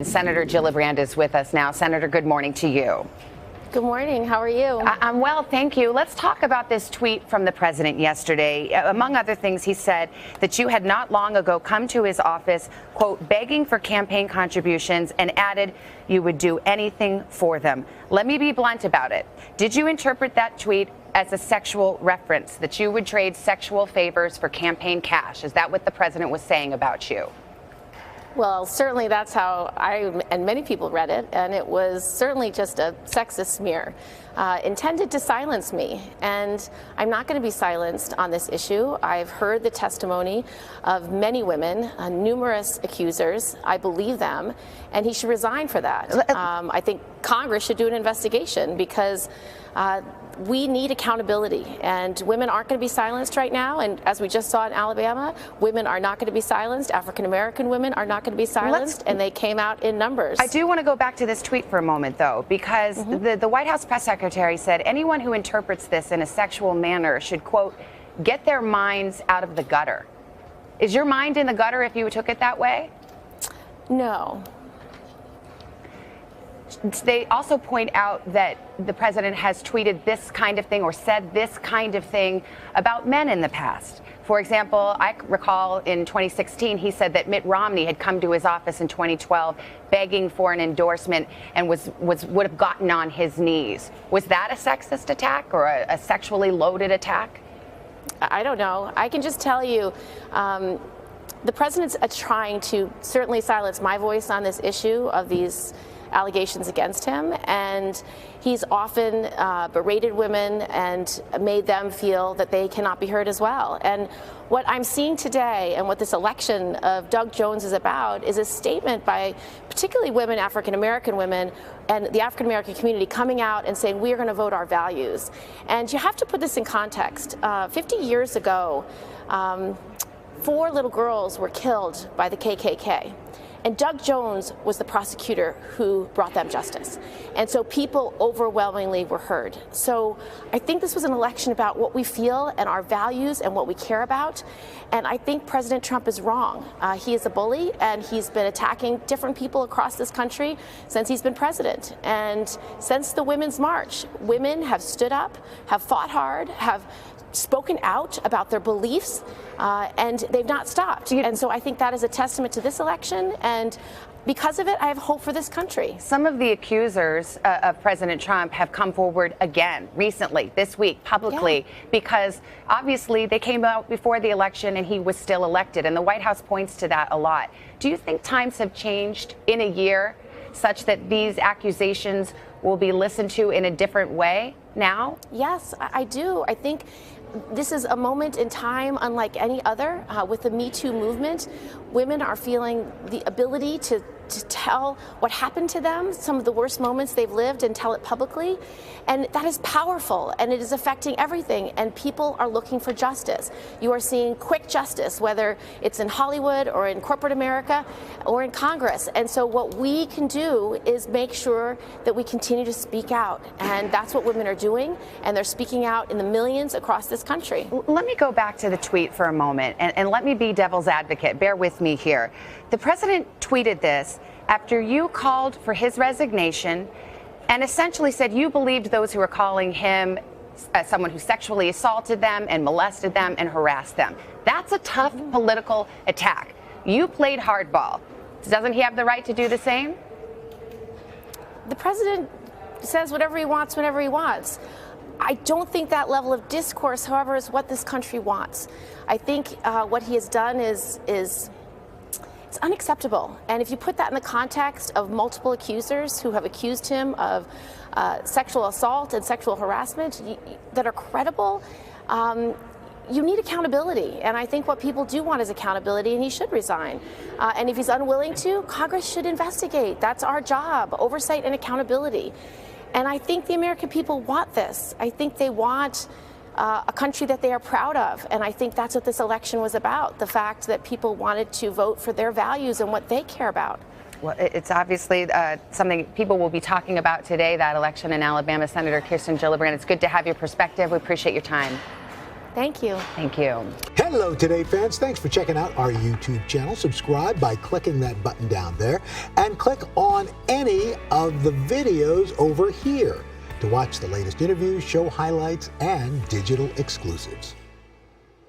Senator Gillibrand is with us now. Senator, good morning to you. Good morning. How are you? I'm well, thank you. Let's talk about this tweet from the president yesterday. Among other things, he said that you had not long ago come to his office, quote, begging for campaign contributions, and added you would do anything for them. Let me be blunt about it. Did you interpret that tweet as a sexual reference, that you would trade sexual favors for campaign cash? Is that what the president was saying about you? Well, certainly that's how I and many people read it, and it was certainly just a sexist smear intended to silence me. And I'm not going to be silenced on this issue. I've heard the testimony of many women, numerous accusers. I believe them, and he should resign for that. I think Congress should do an investigation because we need accountability, and women aren't going to be silenced right now. And as we just saw in Alabama, women are not going to be silenced. African-American women are not going to be silenced, and they came out in numbers. I do want to go back to this tweet for a moment, though, because the White House press secretary said anyone who interprets this in a sexual manner should, quote, get their minds out of the gutter. Is your mind in the gutter if you took it that way? No. They also point out that the president has tweeted this kind of thing or said this kind of thing about men in the past. For example, I recall in 2016, he said that Mitt Romney had come to his office in 2012 begging for an endorsement and would have gotten on his knees. Was that a sexist attack or a sexually loaded attack? I don't know. I can just tell you, the president's trying to certainly silence my voice on this issue of these allegations against him, and he's often berated women and made them feel that they cannot be heard as well. And what I'm seeing today and what this election of Doug Jones is about is a statement by particularly women, African-American women, and the African-American community coming out and saying we are going to vote our values. And you have to put this in context. 50 years ago, 4 little girls were killed by the KKK. And Doug Jones was the prosecutor who brought them justice. And so people overwhelmingly were heard. So I think this was an election about what we feel and our values and what we care about. And I think President Trump is wrong. He is a bully, and he's been attacking different people across this country since he's been president. And since the Women's March, women have stood up, have fought hard, have spoken out about their beliefs, and they've not stopped. And so I think that is a testament to this election, and because of it, I have hope for this country. Some of the accusers of President Trump have come forward again recently, this week, publicly, because obviously they came out before the election and he was still elected, and the White House points to that a lot. Do you think times have changed in a year such that these accusations will be listened to in a different way now? Yes, I do. I think this is a moment in time unlike any other. With the Me Too movement, women are feeling the ability to tell what happened to them, some of the worst moments they've lived, and tell it publicly. And that is powerful, and it is affecting everything, and people are looking for justice. You are seeing quick justice, whether it's in Hollywood or in corporate America or in Congress. And so what we can do is make sure that we continue to speak out, and that's what women are doing, and they're speaking out in the millions across this country. Let me go back to the tweet for a moment, and let me be devil's advocate. Bear with me here. The president tweeted this after you called for his resignation and essentially said you believed those who were calling him someone who sexually assaulted them and molested them and harassed them. That's a tough political attack. You played hardball. Doesn't he have the right to do the same? The president says whatever he wants whenever he wants. I don't think that level of discourse, however, is what this country wants. I think what he has done is it's unacceptable. And if you put that in the context of multiple accusers who have accused him of sexual assault and sexual harassment that are credible, you need accountability. And I think what people do want is accountability, and he should resign. And if he's unwilling to, Congress should investigate. That's our job, oversight and accountability. And I think the American people want this. I think they want a country that they are proud of. And I think that's what this election was about, the fact that people wanted to vote for their values and what they care about. Well, it's obviously something people will be talking about today, that election in Alabama. Senator Kirsten Gillibrand, it's good to have your perspective. We appreciate your time. Thank you. Thank you. Hello, Today fans. Thanks for checking out our YouTube channel. Subscribe by clicking that button down there and click on any of the videos over here to watch the latest interviews, show highlights, and digital exclusives.